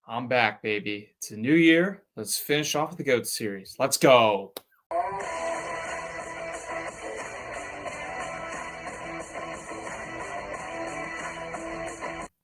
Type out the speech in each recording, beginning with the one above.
I'm back, baby. It's a new year. Let's finish off with the GOAT series. Let's go.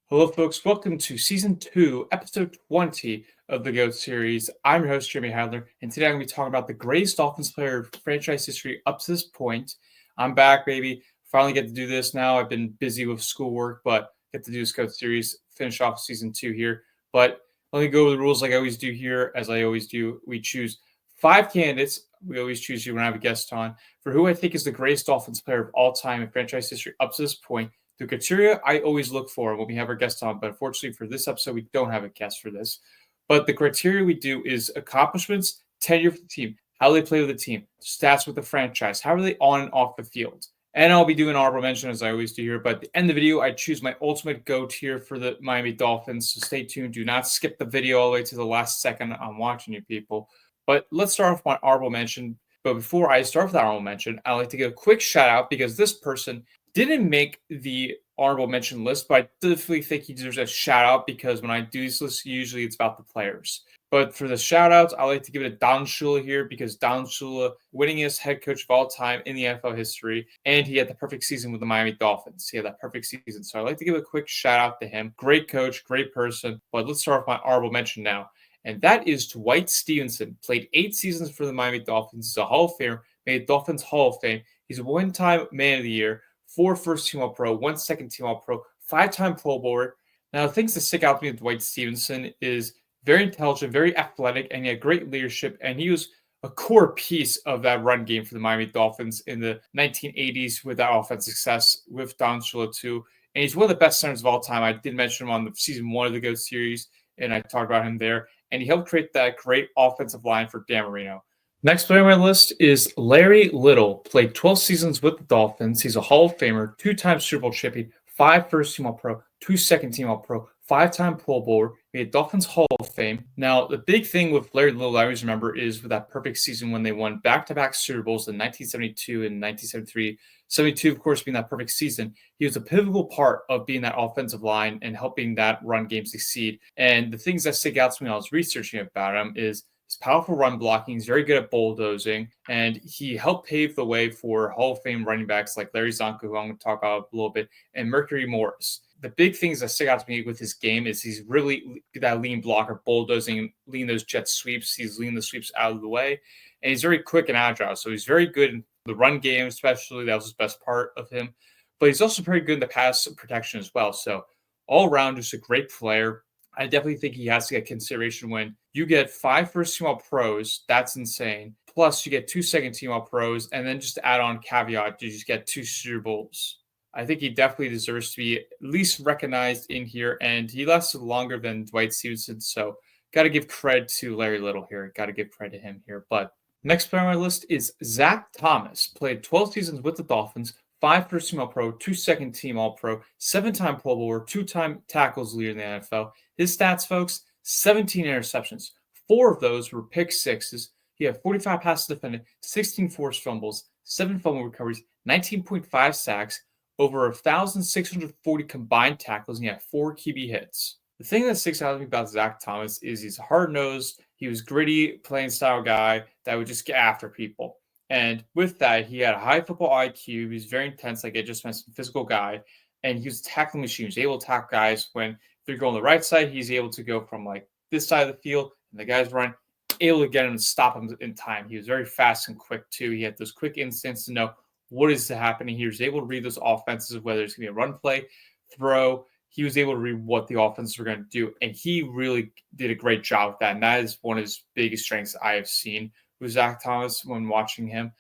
Hello, folks. Welcome to season 2, episode 20 of the GOAT series. I'm your host, Jeremy Hadler, and today I'm going to be talking about the greatest Dolphins player of franchise history up to this point. I'm back, baby. Finally get to do this now. I've been busy with schoolwork, but get to do this GOAT series, finish off season 2 here. But let me go over the rules like I always do here. As I always do, we choose 5 candidates. We always choose you when I have a guest on for who I think is the greatest Dolphins player of all time in franchise history up to this point. The criteria I always look for when we have our guest on, but unfortunately for this episode, we don't have a guest for this. But the criteria we do is accomplishments, tenure for the team, how they play with the team, stats with the franchise, how are they on and off the field. And I'll be doing honorable mention as I always do here. But at the end of the video, I choose my ultimate GOAT here for the Miami Dolphins. So stay tuned. Do not skip the video all the way to the last second. I'm watching you people. But let's start off with my honorable mention. But before I start with the honorable mention, I'd like to give a quick shout out because this person didn't make the honorable mention list, but I definitely think he deserves a shout out because when I do these lists, usually it's about the players. But for the shout outs, I like to give it to Don Shula here because Don Shula, winningest head coach of all time in the NFL history, and he had the perfect season with the Miami Dolphins. He had that perfect season. So I'd like to give a quick shout out to him. Great coach, great person. But let's start with my honorable mention now. And that is Dwight Stevenson. Played 8 seasons for the Miami Dolphins. He's a Hall of Famer, made Dolphins Hall of Fame. He's a one-time Man of the Year. 4 first-team All-Pro, 1 second-team All-Pro, 5-time Pro Bowler. Now, the things that stick out to me with Dwight Stevenson is very intelligent, very athletic, and he had great leadership, and he was a core piece of that run game for the Miami Dolphins in the 1980s with that offensive success with Don Shula too. And he's one of the best centers of all time. I did mention him on the season 1 of the GOAT series, and I talked about him there. And he helped create that great offensive line for Dan Marino. Next player on my list is Larry Little. Played 12 seasons with the Dolphins. He's a Hall of Famer, 2-time Super Bowl champion, 5 first-team All-Pro, 2 second-team All-Pro, 5-time Pro Bowler, made Dolphins Hall of Fame. Now, the big thing with Larry Little I always remember is with that perfect season when they won back-to-back Super Bowls in 1972 and 1973. 72, of course, being that perfect season. He was a pivotal part of being that offensive line and helping that run game succeed. And the things that stick out to me when I was researching about him is his powerful run blocking. He's very good at bulldozing, and he helped pave the way for Hall of Fame running backs like Larry Zonka, who I'm going to talk about a little bit, and Mercury Morris. The big things that stick out to me with his game is he's really that lean blocker, bulldozing, lean those jet sweeps. He's leaning the sweeps out of the way, and he's very quick and agile. So he's very good in the run game, especially. That was his best part of him. But he's also very good in the pass protection as well. So all around, just a great player. I definitely think he has to get consideration when you get 5 first-team All-Pros. That's insane. Plus, you get 2 second-team All-Pros, and then just to add on caveat, you just get 2 Super Bowls. I think he definitely deserves to be at least recognized in here, and he lasted longer than Dwight Stevenson, so got to give credit to Larry Little here. Got to give credit to him here. But next player on my list is Zach Thomas. Played 12 seasons with the Dolphins, 5 first-team All-Pro, 2 second-team All-Pro, 7-time Pro Bowler, 2-time tackles leader in the NFL. His stats, folks, 17 interceptions. 4 of those were pick sixes. He had 45 passes defended, 16 forced fumbles, 7 fumble recoveries, 19.5 sacks, over 1,640 combined tackles, and he had 4 QB hits. The thing that sticks out to me about Zach Thomas is he's hard-nosed. He was gritty, playing style guy that would just get after people. And with that, he had a high football IQ. He was very intense, like I just mentioned, physical guy. And he was a tackling machine. He was able to tackle guys when if they're going the right side, he's able to go from like this side of the field, and the guys run, able to get him and stop him in time. He was very fast and quick too. He had those quick instincts to know what is happening. He was able to read those offenses, whether it's going to be a run play, throw. He was able to read what the offenses were going to do, and he really did a great job with that. And that is one of his biggest strengths I have seen with Zach Thomas when watching him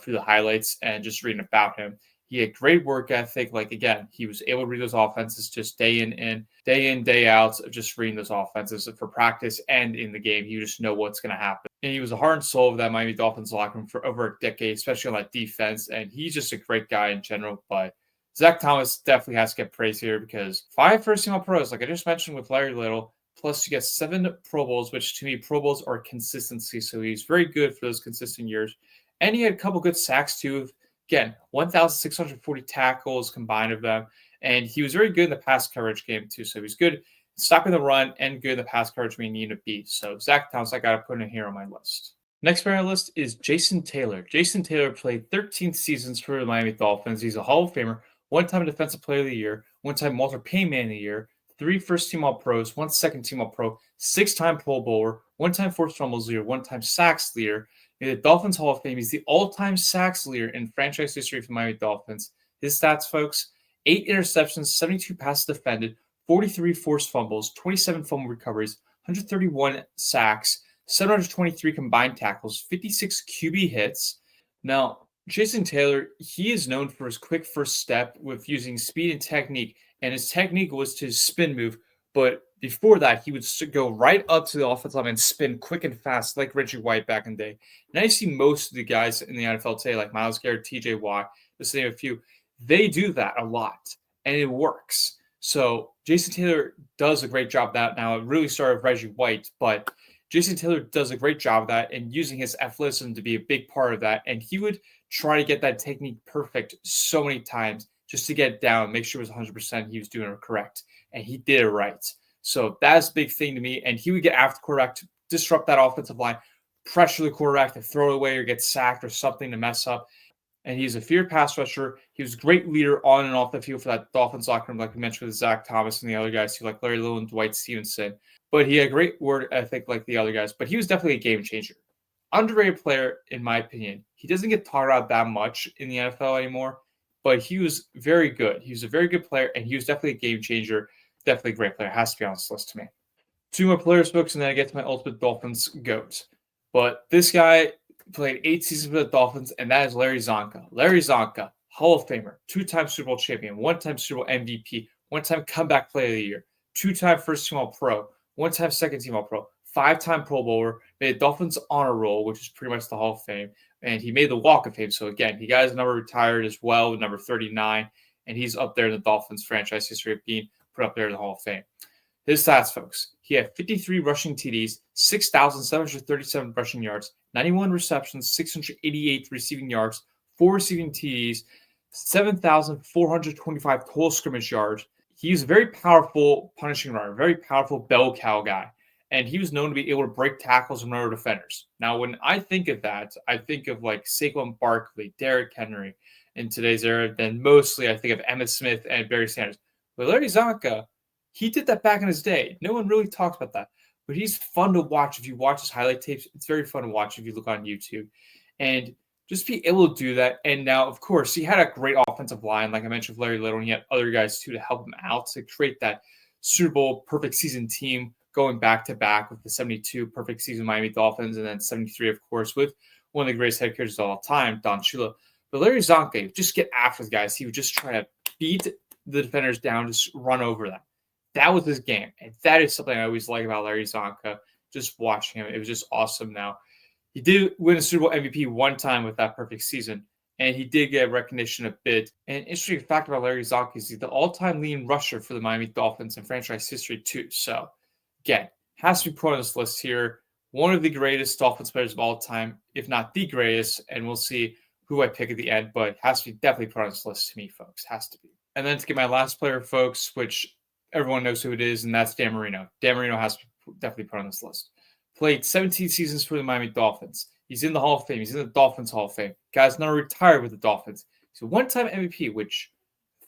through the highlights and just reading about him. He had great work ethic. Like, again, he was able to read those offenses just day in, day out, just reading those offenses for practice and in the game. He just know what's going to happen. And he was the heart and soul of that Miami Dolphins locker room for over a decade, especially on that defense. And he's just a great guy in general. But Zach Thomas definitely has to get praise here because 5 first-team All-Pros, like I just mentioned with Larry Little, plus you get 7 Pro Bowls, which to me, Pro Bowls are consistency. So he's very good for those consistent years. And he had a couple good sacks too. Again, 1,640 tackles combined of them. And he was very good in the pass coverage game too. So he was good stopping the run and good in the pass coverage we need to be. So Zach Thomas, I got to put in here on my list. Next player on my list is Jason Taylor. Jason Taylor played 13 seasons for the Miami Dolphins. He's a Hall of Famer, one-time Defensive Player of the Year, one-time Walter Payne Man of the Year, 3 first-team All-Pros, 1 second-team All-Pro, 6-time Pro Bowler, 1-time forced fumbles leader, 1-time sacks leader. In the Dolphins Hall of Fame, he's the all-time sacks leader in franchise history for the Miami Dolphins. His stats, folks: 8 interceptions, 72 passes defended, 43 forced fumbles, 27 fumble recoveries, 131 sacks, 723 combined tackles, 56 QB hits. Now, Jason Taylor, he is known for his quick first step with using speed and technique, and his technique was to spin move, but before that, he would go right up to the offensive line and spin quick and fast like Reggie White back in the day. Now you see most of the guys in the NFL today, like Myles Garrett, TJ Watt, just to name a few, they do that a lot, and it works. So Jason Taylor does a great job of that. Now, it really started with Reggie White, but Jason Taylor does a great job of that and using his athleticism to be a big part of that. And he would try to get that technique perfect so many times just to get it down, make sure it was 100% he was doing it correct. And he did it right. So that's a big thing to me. And he would get after the quarterback to disrupt that offensive line, pressure the quarterback to throw it away or get sacked or something to mess up. And he's a feared pass rusher. He was a great leader on and off the field for that Dolphins locker room, like we mentioned with Zach Thomas and the other guys too, like Larry Little and Dwight Stevenson. But he had a great word ethic like the other guys. But he was definitely a game changer. Underrated player, in my opinion. He doesn't get talked about that much in the NFL anymore, but he was very good. He was a very good player, and he was definitely a game changer. Definitely a great player. Has to be on this list to me. 2 more players, folks, and then I get to my ultimate Dolphins GOAT. But this guy played 8 seasons for the Dolphins, and that is Larry Zonka. Larry Zonka, Hall of Famer, 2-time Super Bowl champion, 1-time Super Bowl MVP, 1-time comeback player of the year, 2-time first-team All-Pro, 1-time second-team All-Pro, 5-time Pro Bowler, made a Dolphins honor roll, which is pretty much the Hall of Fame, and he made the Walk of Fame. So, again, he got his number retired as well, with number 39, and he's up there in the Dolphins franchise history of being put up there in the Hall of Fame. His stats, folks: he had 53 rushing TDs, 6,737 rushing yards, 91 receptions, 688 receiving yards, 4 receiving TDs, 7,425 total scrimmage yards. He's a very powerful punishing runner, very powerful bell cow guy, and he was known to be able to break tackles and run over defenders. Now, when I think of that, I think of like Saquon Barkley, Derrick Henry in today's era. Then mostly I think of Emmitt Smith and Barry Sanders. But Larry Zonka, he did that back in his day. No one really talks about that. But he's fun to watch if you watch his highlight tapes. It's very fun to watch if you look on YouTube. And just be able to do that. And now, of course, he had a great offensive line, like I mentioned with Larry Little, and he had other guys, too, to help him out to create that Super Bowl perfect season team going back-to-back with the 72 perfect season Miami Dolphins and then 73, of course, with one of the greatest head coaches of all time, Don Shula. But Larry Zonka would just get after the guys. He would just try to beat the defenders down, just run over them. That was his game. And that is something I always like about Larry Zonka, just watching him. It was just awesome. Now, he did win a Super Bowl MVP one time with that perfect season, and he did get recognition a bit. And an interesting fact about Larry Zonka is he's the all-time leading rusher for the Miami Dolphins in franchise history, too. So, again, has to be put on this list here. One of the greatest Dolphins players of all time, if not the greatest, and we'll see who I pick at the end, but has to be definitely put on this list to me, folks. Has to be. And then to get my last player, folks, which everyone knows who it is, and that's Dan Marino. Dan Marino has to be definitely put on this list. Played 17 seasons for the Miami Dolphins. He's in the Hall of Fame. He's in the Dolphins Hall of Fame. Guy's now retired with the Dolphins. He's a one-time MVP, which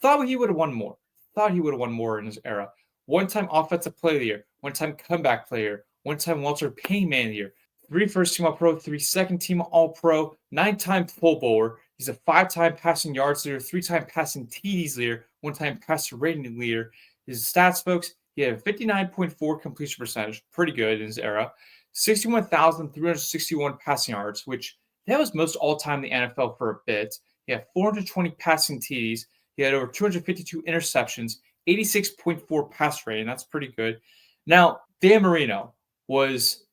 thought he would have won more. Thought he would have won more in his era. One-time Offensive Player of the Year. One-time Comeback Player. One-time Walter Payne Man of the Year. 3 first-team All-Pro. 3 second-team All-Pro. 9-time Pro Bowler. He's a 5-time passing yards leader. 3-time passing TDs leader. 1-time passer rating leader. His stats, folks: he had a 59.4 completion percentage, pretty good in his era. 61,361 passing yards, which that was most all-time in the NFL for a bit. He had 420 passing TDs. He had over 252 interceptions, 86.4 pass rating. That's pretty good. Now, Dan Marino was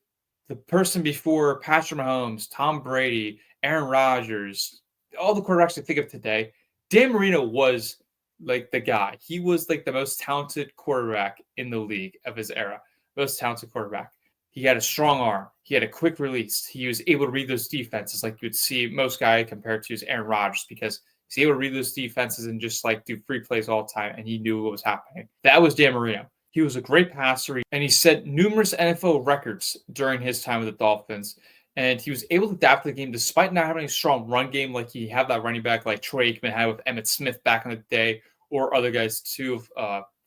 the person before Patrick Mahomes, Tom Brady, Aaron Rodgers, all the quarterbacks I think of today. Dan Marino was like the guy. He was like the most talented quarterback in the league of his era. Most talented quarterback. He had a strong arm. He had a quick release. He was able to read those defenses like you would see most guys compared to his Aaron Rodgers, because he's able to read those defenses and just like do free plays all the time, and he knew what was happening. That was Dan Marino. He was a great passer, and he set numerous NFL records during his time with the Dolphins. And he was able to adapt to the game despite not having a strong run game like he had that running back like Troy Aikman had with Emmitt Smith back in the day, or other guys too.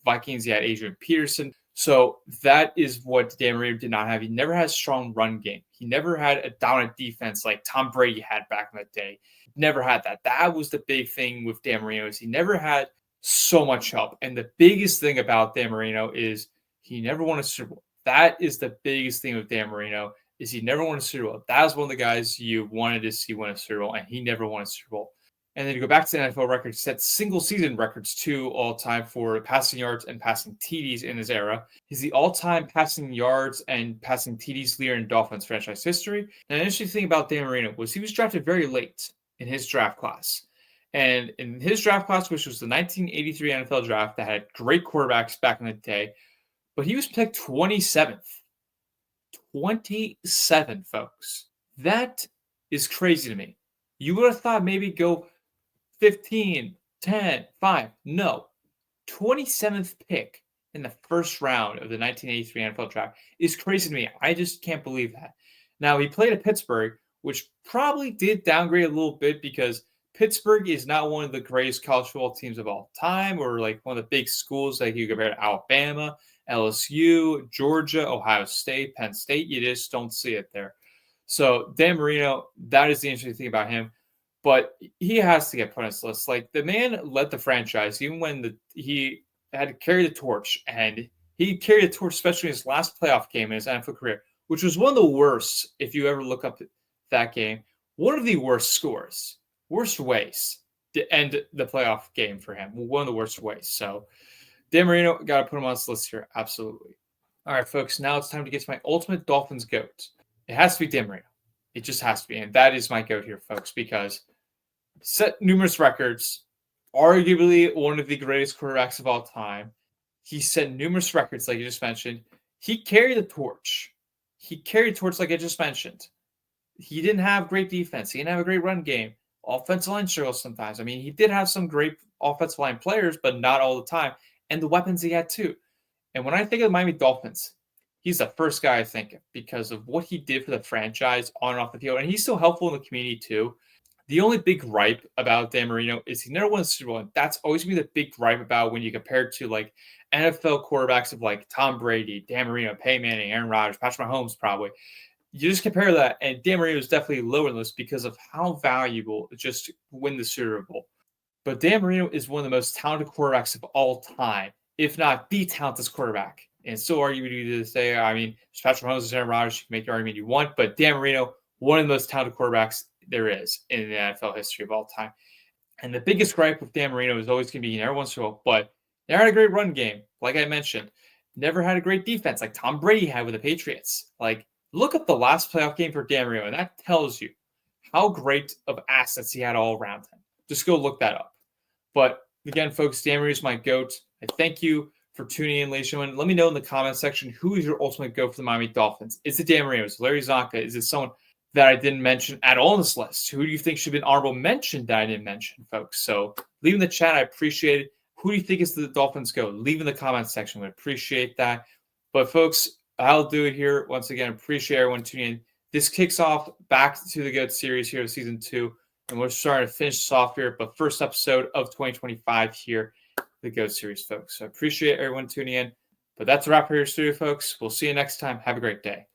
Vikings, he had Adrian Peterson. So that is what Dan Marino did not have. He never had a strong run game. He never had a dominant defense like Tom Brady had back in the day. Never had that. That was the big thing with Dan Marino, is he never had so much help. And the biggest thing about Dan Marino is he never won a Super Bowl. That is the biggest thing with Dan Marino, is he never won a Super Bowl. That was one of the guys you wanted to see win a Super Bowl, and he never won a Super Bowl. And then to go back to the NFL records, set single season records too all time for passing yards and passing TDs in his era. He's the all-time passing yards and passing TDs leader in Dolphins franchise history. And an interesting thing about Dan Marino was he was drafted very late in his draft class. And in his draft class, which was the 1983 NFL draft that had great quarterbacks back in the day, but he was picked 27th. 27, folks. That is crazy to me. You would have thought maybe go 15, 10, 5. No. 27th pick in the first round of the 1983 NFL draft is crazy to me. I just can't believe that. Now, he played at Pittsburgh, which probably did downgrade a little bit because Pittsburgh is not one of the greatest college football teams of all time, or like one of the big schools like you compare to Alabama, LSU, Georgia, Ohio State, Penn State. You just don't see it there. So Dan Marino, that is the interesting thing about him. But he has to get put on this list. Like, the man led the franchise, even when he had to carry the torch. And he carried the torch, especially in his last playoff game in his NFL career, which was one of the worst, if you ever look up that game, one of the worst scores, worst ways to end the playoff game for him. One of the worst ways. So Dan Marino, got to put him on this list here. Absolutely. All right, folks, now it's time to get to my ultimate Dolphins GOAT. It has to be Dan Marino. It just has to be. And that is my GOAT here, folks, because set numerous records, arguably one of the greatest quarterbacks of all time. He set numerous records, like you just mentioned. He carried the torch. Like I just mentioned. He didn't have great defense. He didn't have a great run game. Offensive line struggles sometimes. I mean, he did have some great offensive line players, but not all the time. And the weapons he had too. And when I think of the Miami Dolphins, he's the first guy I think of because of what he did for the franchise on and off the field. And he's still helpful in the community too. The only big gripe about Dan Marino is he never won a Super Bowl. And that's always going to be the big gripe about when you compare it to like NFL quarterbacks of like Tom Brady, Dan Marino, Peyton Manning, Aaron Rodgers, Patrick Mahomes probably. You just compare that, and Dan Marino is definitely lower in this because of how valuable it just to win the Super Bowl. But Dan Marino is one of the most talented quarterbacks of all time, if not the talented quarterback. And still arguably to this day, I mean, Patrick Mahomes and Aaron Rodgers, you can make the argument you want, but Dan Marino, one of the most talented quarterbacks there is in the NFL history of all time. And the biggest gripe with Dan Marino is always going to be he never won a Super Bowl, but never had a great run game, like I mentioned. Never had a great defense, like Tom Brady had with the Patriots. Like, look at the last playoff game for Dan Marino, and that tells you how great of assets he had all around him. Just go look that up. But again, folks, Dan Marino is my GOAT. I thank you for tuning in, ladies and gentlemen. Let me know in the comments section, who is your ultimate GOAT for the Miami Dolphins? Is it Dan Marino? Is it Larry Zonka? Is it someone that I didn't mention at all in this list? Who do you think should be an honorable mention that I didn't mention, folks? So leave in the chat. I appreciate it. Who do you think is the Dolphins GOAT? Leave in the comments section. I appreciate that. But, folks, I'll do it here. Once again, appreciate everyone tuning in. This kicks off back to the GOAT series here of season 2. And we're starting to finish this off here. But first episode of 2025 here, the GOAT series, folks. So I appreciate everyone tuning in. But that's a wrap for your studio, folks. We'll see you next time. Have a great day.